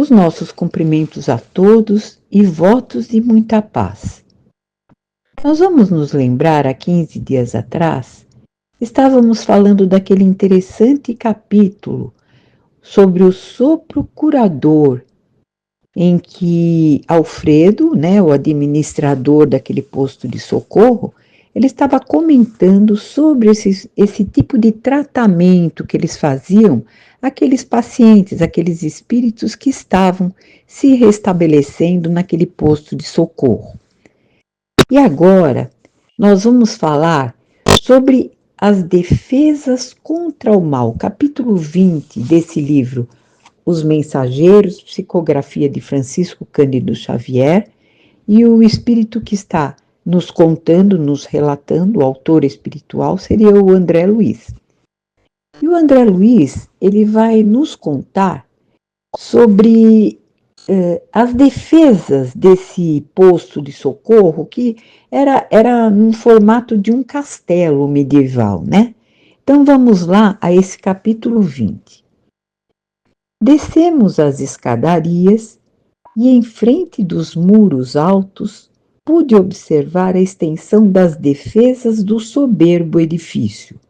os nossos cumprimentos a todos e votos de muita paz. Nós vamos nos lembrar, há 15 dias atrás, estávamos falando daquele interessante capítulo sobre o sopro curador, em que Alfredo, né, o administrador daquele posto de socorro, ele estava comentando sobre esse tipo de tratamento que eles faziam àqueles pacientes, aqueles espíritos que estavam se restabelecendo naquele posto de socorro. E agora nós vamos falar sobre as defesas contra o mal, capítulo 20 desse livro, Os Mensageiros, psicografia de Francisco Cândido Xavier, e o espírito que está nos contando, nos relatando, o autor espiritual, seria o André Luiz. E o André Luiz, ele vai nos contar sobre as defesas desse posto de socorro, que era num formato de um castelo medieval, né? Então vamos lá a esse capítulo 20. Descemos as escadarias e em frente dos muros altos pude observar a extensão das defesas do soberbo edifício.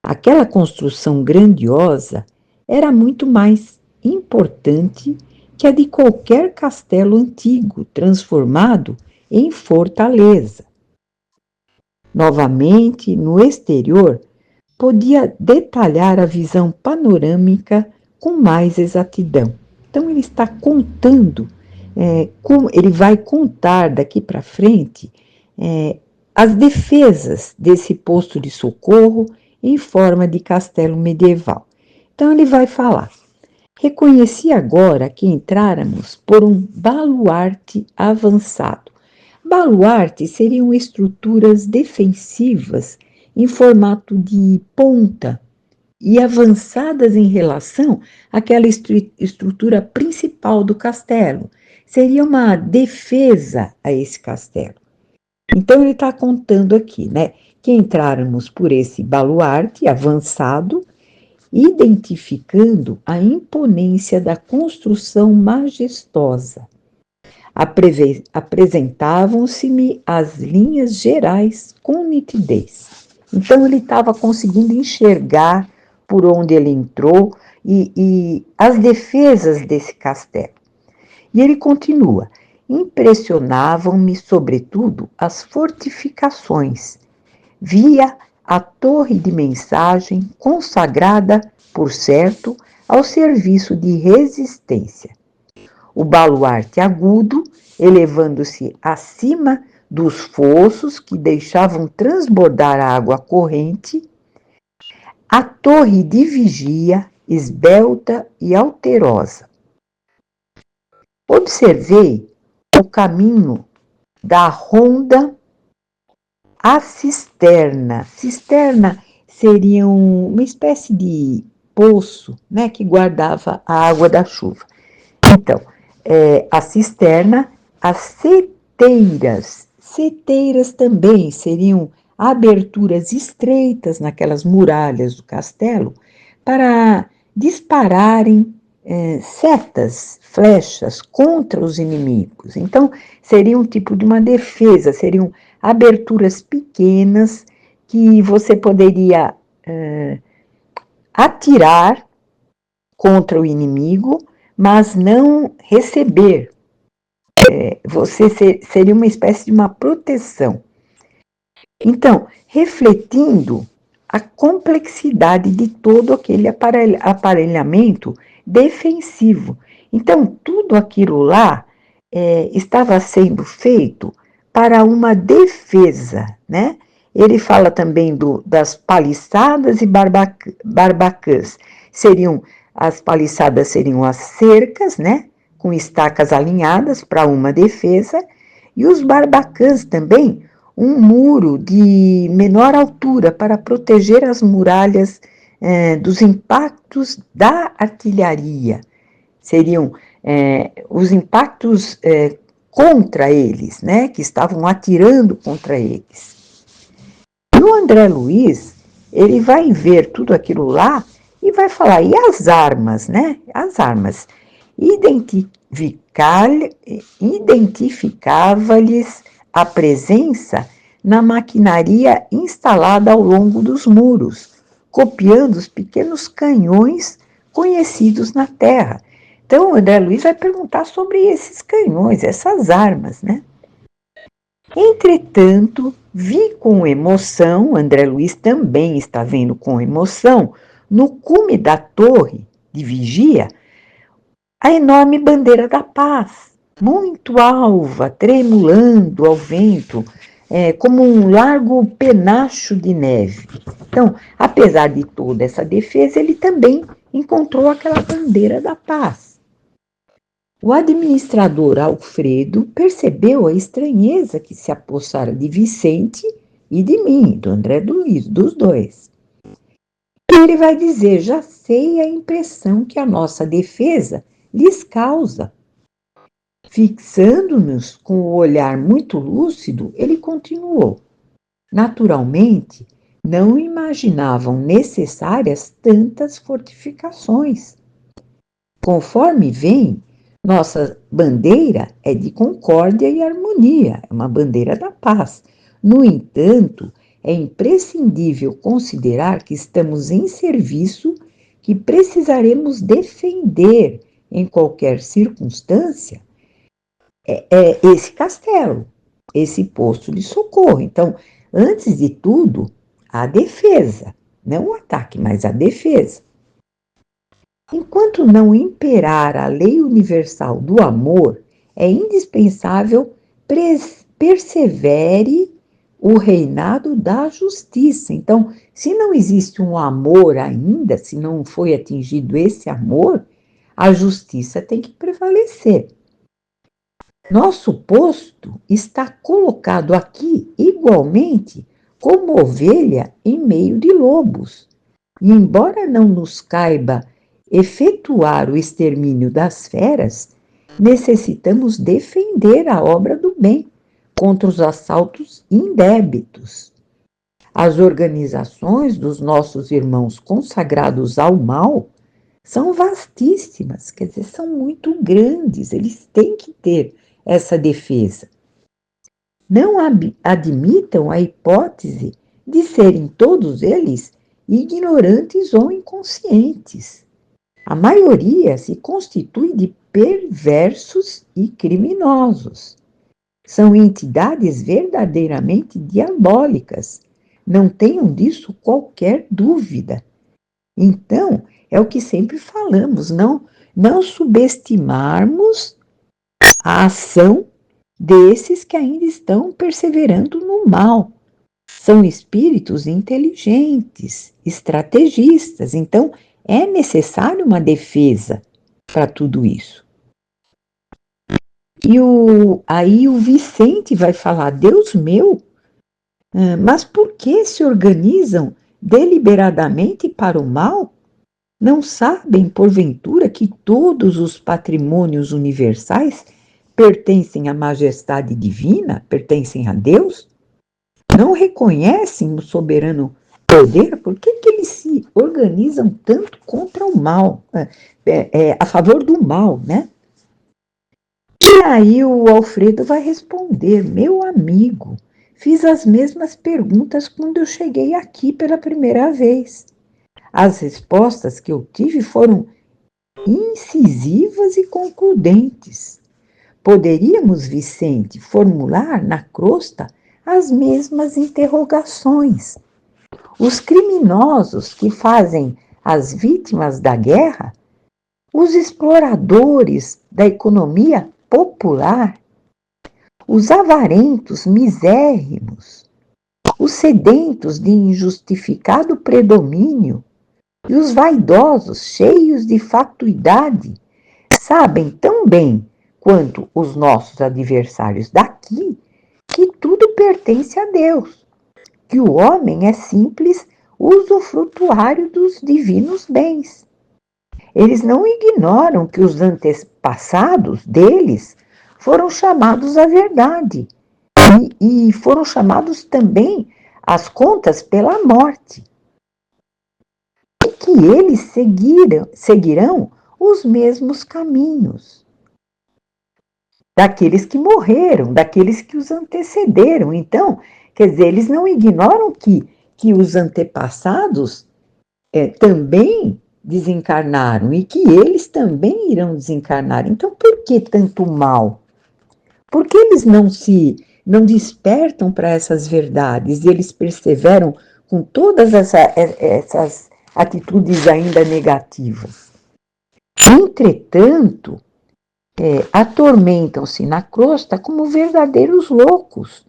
Aquela construção grandiosa era muito mais importante que a de qualquer castelo antigo transformado em fortaleza. Novamente, no exterior, podia detalhar a visão panorâmica com mais exatidão. Então, ele está contando, ele vai contar daqui para frente as defesas desse posto de socorro em forma de castelo medieval. Então, ele vai falar: reconheci agora que entráramos por um baluarte avançado. Baluarte seriam estruturas defensivas em formato de ponta e avançadas em relação àquela estrutura principal do castelo. Seria uma defesa a esse castelo. Então, ele está contando aqui, né, que entráramos por esse baluarte avançado, identificando a imponência da construção majestosa. Apresentavam-se-me as linhas gerais com nitidez. Então, ele estava conseguindo enxergar por onde ele entrou e as defesas desse castelo. E ele continua: impressionavam-me, sobretudo, as fortificações. Via a torre de mensagem consagrada, por certo, ao serviço de resistência. O baluarte agudo, elevando-se acima dos fossos que deixavam transbordar a água corrente, a torre de vigia, esbelta e alterosa. Observei o caminho da ronda à cisterna. Cisterna seria uma espécie de poço, né, que guardava a água da chuva. Então, a cisterna, as seteiras. Seteiras também seriam aberturas estreitas naquelas muralhas do castelo para dispararem setas, flechas contra os inimigos. Então, seria um tipo de uma defesa, seriam aberturas pequenas que você poderia atirar contra o inimigo, mas não receber. Você seria uma espécie de uma proteção. Então, refletindo a complexidade de todo aquele aparelhamento defensivo. Então, tudo aquilo lá estava sendo feito para uma defesa, né? Ele fala também das paliçadas e barbacãs. As paliçadas seriam as cercas, né? Com estacas alinhadas para uma defesa, e os barbacãs também, um muro de menor altura para proteger as muralhas dos impactos da artilharia. Seriam os impactos contra eles, né, que estavam atirando contra eles. E o André Luiz, ele vai ver tudo aquilo lá e vai falar: e as armas, né? As armas. identificava-lhes a presença na maquinaria instalada ao longo dos muros, copiando os pequenos canhões conhecidos na terra. Então, o André Luiz vai perguntar sobre esses canhões, essas armas, né? Entretanto, vi com emoção, André Luiz também está vendo com emoção, no cume da torre de vigia, a enorme bandeira da paz, muito alva, tremulando ao vento, como um largo penacho de neve. Então, apesar de toda essa defesa, ele também encontrou aquela bandeira da paz. O administrador Alfredo percebeu a estranheza que se apossara de Vicente e de mim, do André Luiz, dos dois. Ele vai dizer: já sei a impressão que a nossa defesa lhes causa. Fixando-nos com o olhar muito lúcido, ele continuou: naturalmente, não imaginavam necessárias tantas fortificações. Conforme vem, nossa bandeira é de concórdia e harmonia, é uma bandeira da paz. No entanto, é imprescindível considerar que estamos em serviço que precisaremos defender em qualquer circunstância esse castelo, esse posto de socorro. Então, antes de tudo, a defesa, não o ataque, mas a defesa. Enquanto não imperar a lei universal do amor, é indispensável persevere o reinado da justiça. Então, se não existe um amor ainda, se não foi atingido esse amor, a justiça tem que prevalecer. Nosso posto está colocado aqui igualmente como ovelha em meio de lobos. E embora não nos caiba efetuar o extermínio das feras, necessitamos defender a obra do bem contra os assaltos indébitos. As organizações dos nossos irmãos consagrados ao mal são vastíssimas, quer dizer, são muito grandes, eles têm que ter essa defesa. Não admitam a hipótese de serem todos eles ignorantes ou inconscientes. A maioria se constitui de perversos e criminosos. São entidades verdadeiramente diabólicas. Não tenham disso qualquer dúvida. Então, é o que sempre falamos, não subestimarmos a ação desses que ainda estão perseverando no mal. São espíritos inteligentes, estrategistas. Então, é necessário uma defesa para tudo isso. E aí o Vicente vai falar: Deus meu, mas por que se organizam deliberadamente para o mal? Não sabem, porventura, que todos os patrimônios universais pertencem à majestade divina, pertencem a Deus? Não reconhecem o soberano poder? Por que eles se organizam tanto contra o mal, a favor do mal, né? E aí o Alfredo vai responder: meu amigo, fiz as mesmas perguntas quando eu cheguei aqui pela primeira vez. As respostas que eu tive foram incisivas e concludentes. Poderíamos, Vicente, formular na crosta as mesmas interrogações. Os criminosos que fazem as vítimas da guerra, os exploradores da economia popular, os avarentos misérrimos, os sedentos de injustificado predomínio e os vaidosos cheios de fatuidade sabem tão bem quanto os nossos adversários daqui que tudo pertence a Deus, que o homem é simples usufrutuário dos divinos bens. Eles não ignoram que os antepassados deles foram chamados à verdade e foram chamados também às contas pela morte. E que eles seguirão os mesmos caminhos daqueles que morreram, daqueles que os antecederam. Então, quer dizer, eles não ignoram que os antepassados também desencarnaram e que eles também irão desencarnar. Então, por que tanto mal? Por que eles não despertam para essas verdades e eles perseveram com todas essas atitudes ainda negativas? Entretanto, atormentam-se na crosta como verdadeiros loucos,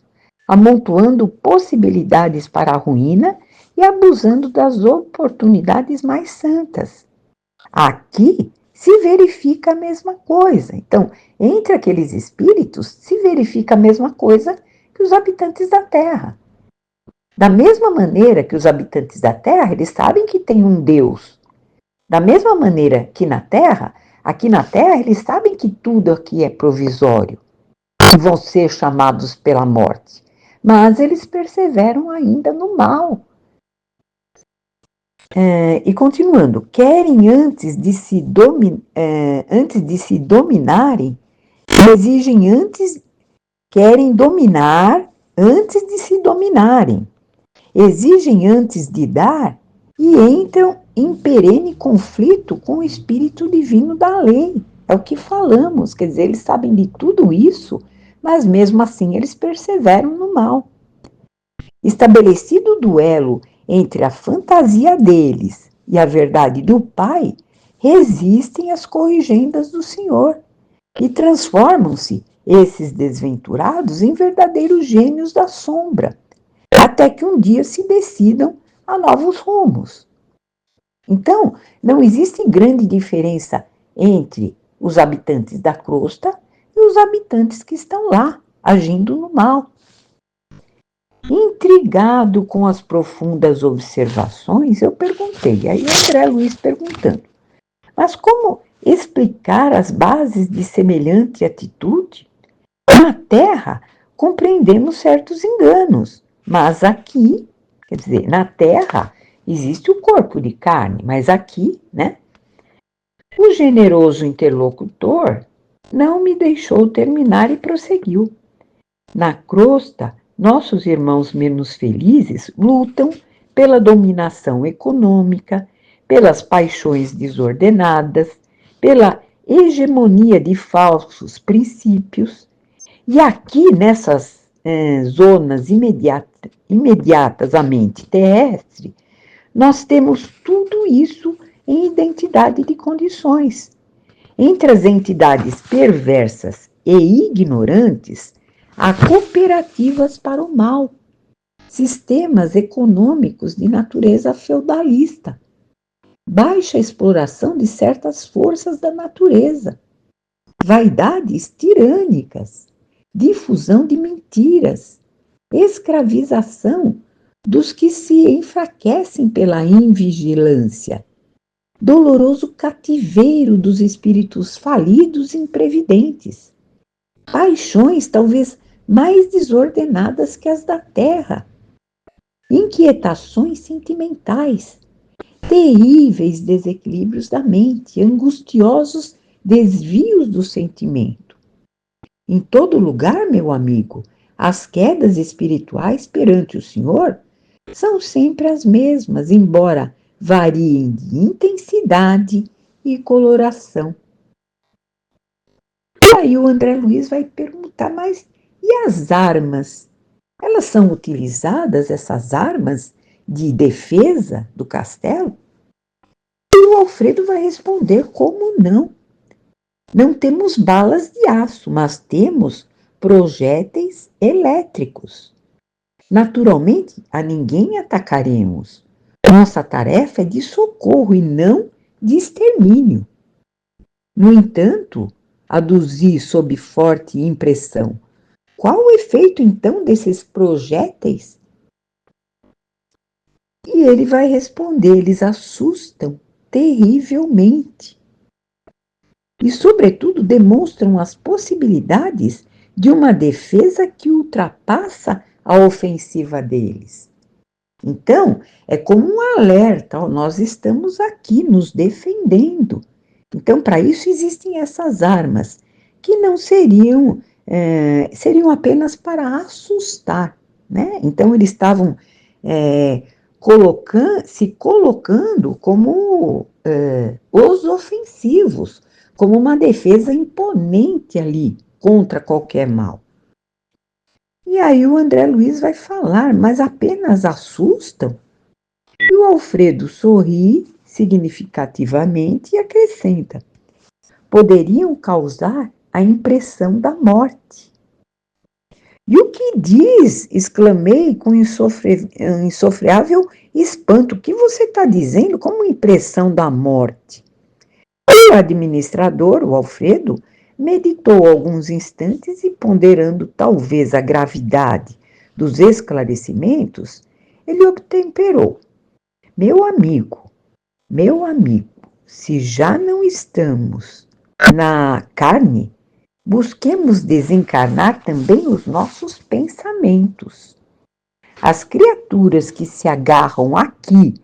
amontoando possibilidades para a ruína e abusando das oportunidades mais santas. Aqui se verifica a mesma coisa. Então, entre aqueles espíritos, se verifica a mesma coisa que os habitantes da Terra. Da mesma maneira que os habitantes da Terra, eles sabem que tem um Deus. Da mesma maneira que aqui na Terra, eles sabem que tudo aqui é provisório, que vão ser chamados pela morte. Mas eles perseveram ainda no mal. E continuando, querem antes de se dominarem, querem dominar antes de se dominarem, exigem antes de dar e entram em perene conflito com o espírito divino da lei. É o que falamos, quer dizer, eles sabem de tudo isso, mas mesmo assim eles perseveram no mal. Estabelecido o duelo entre a fantasia deles e a verdade do Pai, resistem às corrigendas do Senhor e transformam-se esses desventurados em verdadeiros gênios da sombra, até que um dia se decidam a novos rumos. Então, não existe grande diferença entre os habitantes da crosta e os habitantes que estão lá, agindo no mal. Intrigado com as profundas observações, eu perguntei, aí André Luiz perguntando, mas como explicar as bases de semelhante atitude? Na Terra, compreendemos certos enganos, mas aqui, quer dizer, na Terra existe o corpo de carne, mas aqui, né? O generoso interlocutor não me deixou terminar e prosseguiu. Na crosta, nossos irmãos menos felizes lutam pela dominação econômica, pelas paixões desordenadas, pela hegemonia de falsos princípios. E aqui, nessas zonas imediatas à mente terrestre, nós temos tudo isso em identidade de condições. Entre as entidades perversas e ignorantes, há cooperativas para o mal, sistemas econômicos de natureza feudalista, baixa exploração de certas forças da natureza, vaidades tirânicas, difusão de mentiras, escravização dos que se enfraquecem pela invigilância, doloroso cativeiro dos espíritos falidos e imprevidentes, paixões talvez mais desordenadas que as da terra, inquietações sentimentais, terríveis desequilíbrios da mente, angustiosos desvios do sentimento. Em todo lugar, meu amigo, as quedas espirituais perante o Senhor são sempre as mesmas, embora variem de intensidade e coloração. E aí o André Luiz vai perguntar, mas e as armas? Elas são utilizadas, essas armas de defesa do castelo? E o Alfredo vai responder, como não? Não temos balas de aço, mas temos projéteis elétricos. Naturalmente, a ninguém atacaremos. Nossa tarefa é de socorro e não de extermínio. No entanto, aduzi sob forte impressão, qual o efeito então desses projéteis? E ele vai responder, eles assustam terrivelmente. E, sobretudo, demonstram as possibilidades de uma defesa que ultrapassa a ofensiva deles. Então, é como um alerta, nós estamos aqui nos defendendo. Então, para isso existem essas armas, que não seriam apenas para assustar, né? Então, eles estavam se colocando como os ofensivos, como uma defesa imponente ali contra qualquer mal. E aí o André Luiz vai falar, mas apenas assustam? E o Alfredo sorri significativamente e acrescenta: poderiam causar a impressão da morte. E o que diz? Exclamei com insofreável espanto. O que você está dizendo? Como impressão da morte? O administrador, o Alfredo, meditou alguns instantes e, ponderando talvez a gravidade dos esclarecimentos, ele obtemperou: meu amigo, se já não estamos na carne, busquemos desencarnar também os nossos pensamentos. As criaturas que se agarram aqui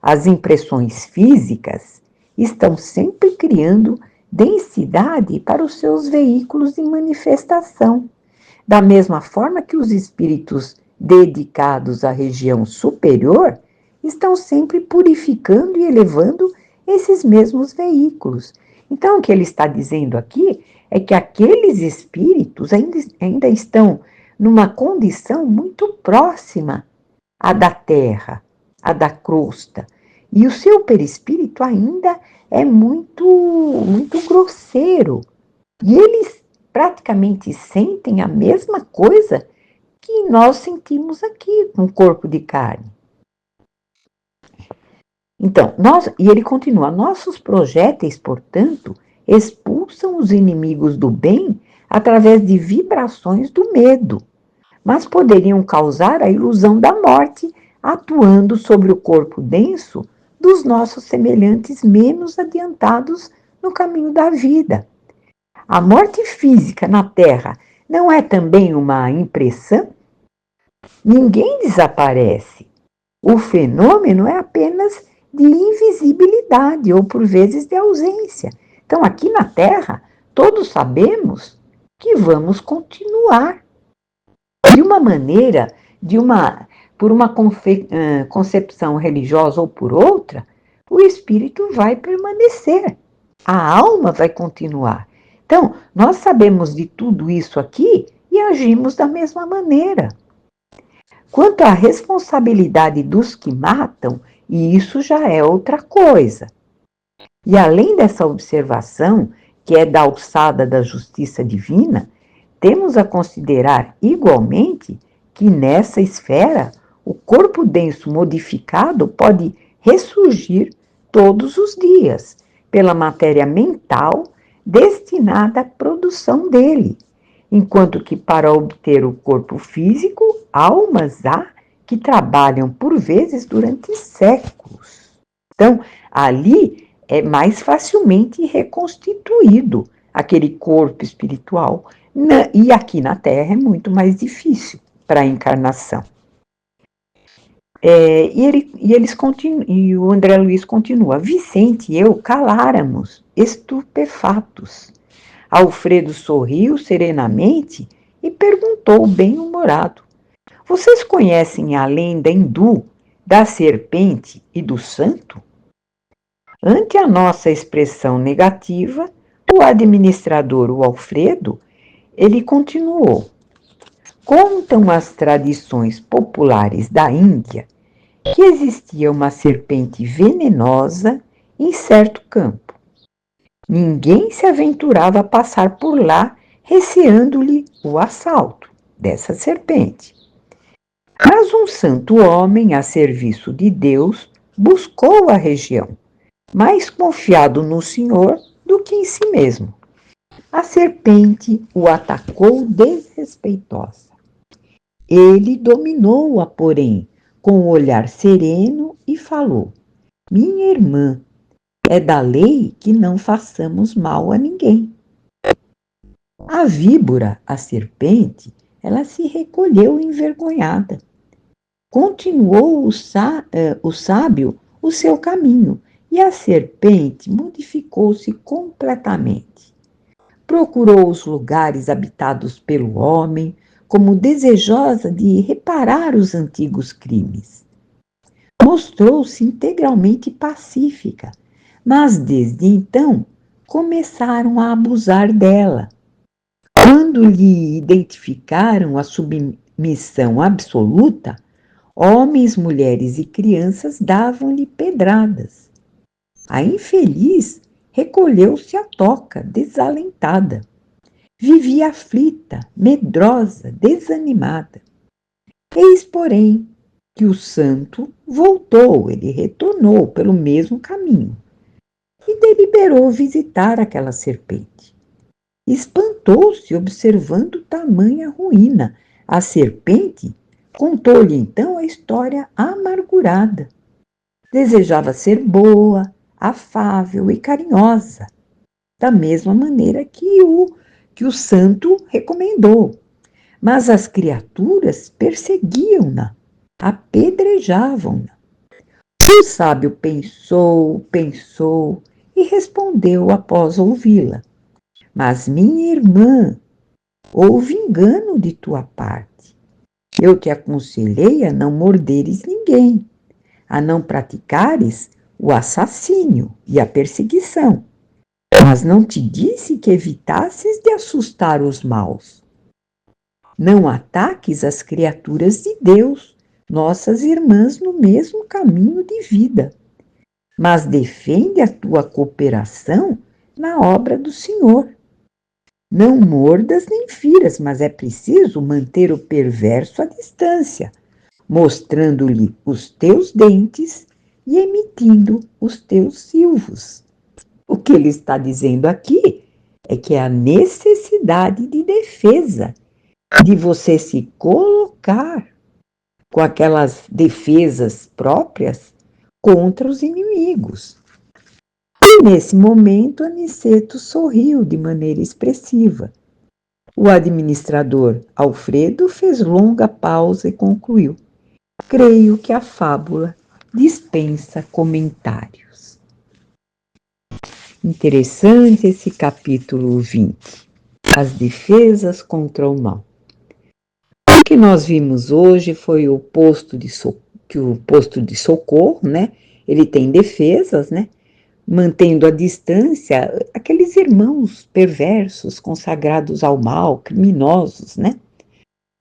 às impressões físicas estão sempre criando densidade para os seus veículos de manifestação, da mesma forma que os espíritos dedicados à região superior estão sempre purificando e elevando esses mesmos veículos. Então, o que ele está dizendo aqui é que aqueles espíritos ainda estão numa condição muito próxima à da Terra, à da crosta, e o seu perispírito ainda é muito grosseiro. E eles praticamente sentem a mesma coisa que nós sentimos aqui com o corpo de carne. Então, e ele continua: nossos projéteis, portanto, expulsam os inimigos do bem através de vibrações do medo, mas poderiam causar a ilusão da morte, atuando sobre o corpo denso dos nossos semelhantes menos adiantados no caminho da vida. A morte física na Terra não é também uma impressão? Ninguém desaparece. O fenômeno é apenas de invisibilidade ou, por vezes, de ausência. Então, aqui na Terra, todos sabemos que vamos continuar. De uma maneira, por uma concepção religiosa ou por outra, o espírito vai permanecer. A alma vai continuar. Então, nós sabemos de tudo isso aqui e agimos da mesma maneira. Quanto à responsabilidade dos que matam, isso já é outra coisa. E além dessa observação, que é da alçada da justiça divina, temos a considerar igualmente que nessa esfera o corpo denso modificado pode ressurgir todos os dias pela matéria mental destinada à produção dele, enquanto que para obter o corpo físico, almas há que trabalham por vezes durante séculos. Então, ali é mais facilmente reconstituído aquele corpo espiritual, e aqui na Terra é muito mais difícil para a encarnação. E o André Luiz continua: Vicente e eu caláramos, estupefatos. Alfredo sorriu serenamente e perguntou, bem-humorado: vocês conhecem a lenda hindu da serpente e do santo? Ante a nossa expressão negativa, o administrador, o Alfredo, ele continuou: contam as tradições populares da Índia que existia uma serpente venenosa em certo campo. Ninguém se aventurava a passar por lá, receando-lhe o assalto dessa serpente. Mas um santo homem a serviço de Deus buscou a região, mais confiado no Senhor do que em si mesmo. A serpente o atacou desrespeitosa. Ele dominou-a, porém, com um olhar sereno e falou: minha irmã, é da lei que não façamos mal a ninguém. A víbora, a serpente, ela se recolheu envergonhada. Continuou o sábio o seu caminho e a serpente modificou-se completamente. Procurou os lugares habitados pelo homem, como desejosa de reparar os antigos crimes. Mostrou-se integralmente pacífica, mas desde então começaram a abusar dela. Quando lhe identificaram a submissão absoluta, homens, mulheres e crianças davam-lhe pedradas. A infeliz recolheu-se à toca, desalentada. Vivia aflita, medrosa, desanimada. Eis, porém, que o santo voltou, ele retornou pelo mesmo caminho e deliberou visitar aquela serpente. Espantou-se observando tamanha ruína. A serpente contou-lhe então a história amargurada. Desejava ser boa, afável e carinhosa, da mesma maneira que o santo recomendou. Mas as criaturas perseguiam-na, apedrejavam-na. O sábio pensou, pensou e respondeu após ouvi-la: Mas, minha irmã, houve engano de tua parte. Eu te aconselhei a não morderes ninguém, a não praticares o assassínio e a perseguição, mas não te disse que evitasses de assustar os maus. Não ataques as criaturas de Deus, nossas irmãs no mesmo caminho de vida, mas defende a tua cooperação na obra do Senhor. Não mordas nem firas, mas é preciso manter o perverso à distância, mostrando-lhe os teus dentes e emitindo os teus silvos. O que ele está dizendo aqui é que é a necessidade de defesa, de você se colocar com aquelas defesas próprias contra os inimigos. E nesse momento, Aniceto sorriu de maneira expressiva. O administrador Alfredo fez longa pausa e concluiu: Creio que a fábula dispensa comentários. Interessante esse capítulo 20. As defesas contra o mal. O que nós vimos hoje foi o posto de socorro, né? Ele tem defesas, né? Mantendo a distância aqueles irmãos perversos, consagrados ao mal, criminosos, né?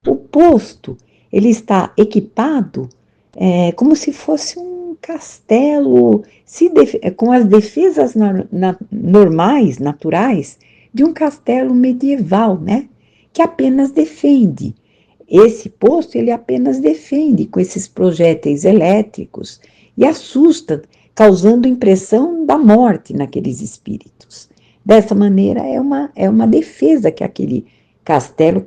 O posto, ele está equipado como se fosse um castelo, com as defesas normais, naturais, de um castelo medieval, né? Que apenas defende. Esse posto, ele apenas defende com esses projéteis elétricos e assusta, causando impressão da morte naqueles espíritos. Dessa maneira, é uma defesa que aquele castelo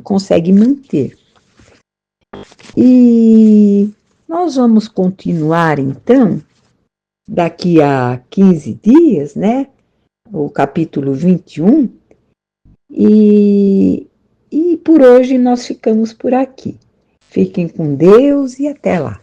consegue manter. E nós vamos continuar, então, daqui a 15 dias, né? O capítulo 21. E por hoje nós ficamos por aqui. Fiquem com Deus e até lá.